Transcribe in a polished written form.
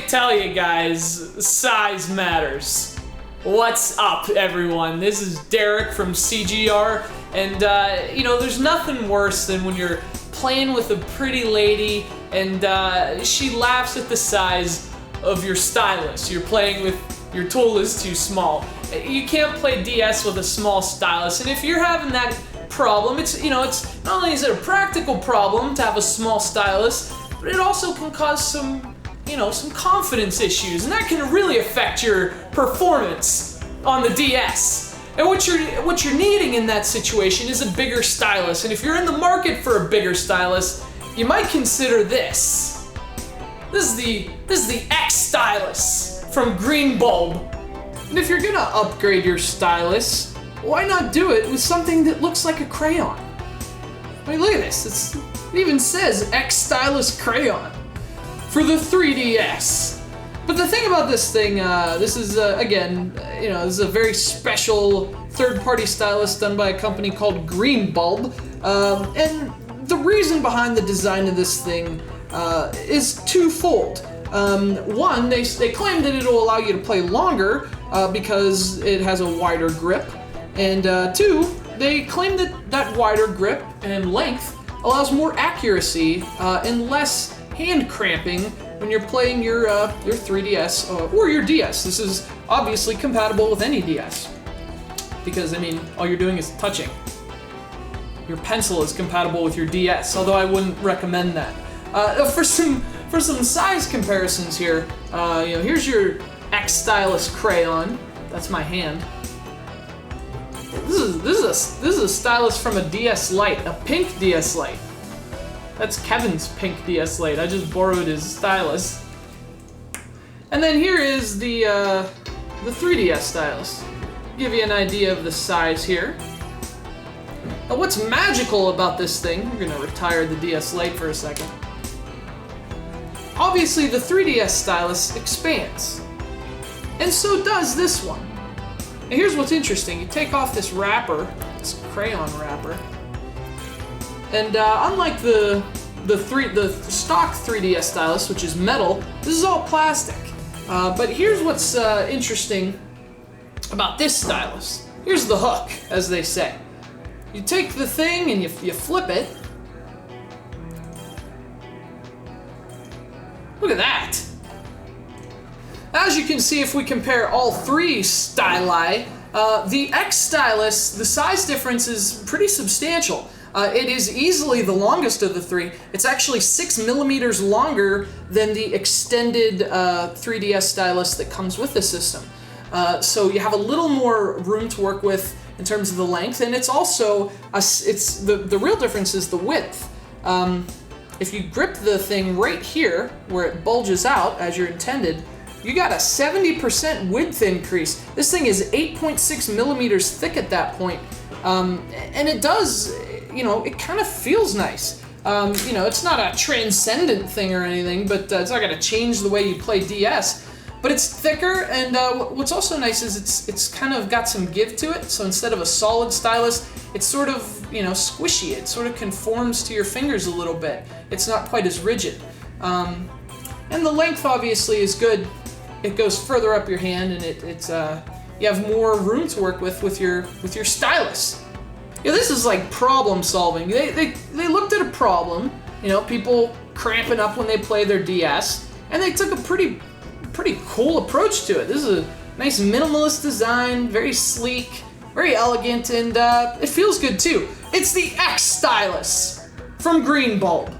can't tell you guys, size matters. What's up, everyone? This is Derek from CGR, and you know, there's nothing worse than when you're playing with a pretty lady and she laughs at the size of your stylus. You're playing with your tool is too small. You can't play DS with a small stylus, and if you're having that problem, it's not only is it a practical problem to have a small stylus, but it also can cause some confidence issues, and that can really affect your performance on the DS. And what you're needing in that situation is a bigger stylus, and if you're in the market for a bigger stylus, you might consider this. This is the XStylus from Green Bulb. And if you're gonna upgrade your stylus, why not do it with something that looks like a crayon? I mean, look at this. It even says XStylus Crayon for the 3DS. But the thing about this thing, this is again, this is a very special third-party stylus done by a company called Green Bulb, and the reason behind the design of this thing is twofold. One, they claim that it'll allow you to play longer because it has a wider grip, and two, they claim that wider grip and length allows more accuracy and less hand cramping when you're playing your 3DS or your DS. This is obviously compatible with any DS because, I mean, all you're doing is touching. Your pencil is compatible with your DS, although I wouldn't recommend that. For some size comparisons here, here's your XStylus Crayon. That's my hand. This is a stylus from a DS Lite, a pink DS Lite. That's Kevin's pink DS Lite. I just borrowed his stylus. And then here is the 3DS stylus. Give you an idea of the size here. Now, what's magical about this thing? We're gonna retire the DS Lite for a second. Obviously, the 3DS stylus expands, and so does this one. Now, here's what's interesting. You take off this wrapper, this crayon wrapper, and unlike the stock 3DS stylus, which is metal, this is all plastic. But here's what's interesting about this stylus. Here's the hook, as they say. You take the thing and you flip it. Look at that. As you can see, if we compare all three styli, the XStylus, the size difference is pretty substantial. It is easily the longest of the three. It's actually 6 millimeters longer than the extended 3DS stylus that comes with the system. So you have a little more room to work with in terms of the length, and it's also the real difference is the width. If you grip the thing right here, where it bulges out as you're intended, you got a 70% width increase. This thing is 8.6 millimeters thick at that point, and it does, it kind of feels nice. It's not a transcendent thing or anything, but it's not gonna change the way you play DS. But it's thicker, and what's also nice is it's kind of got some give to it. So instead of a solid stylus, it's sort of, squishy. It sort of conforms to your fingers a little bit. It's not quite as rigid. And the length obviously is good. It goes further up your hand, and it's you have more room to work with your stylus. This is like problem solving. They looked at a problem, people cramping up when they play their DS, and they took a pretty cool approach to it. This is a nice minimalist design, very sleek, very elegant, and it feels good too. It's the XStylus from Green Bulb.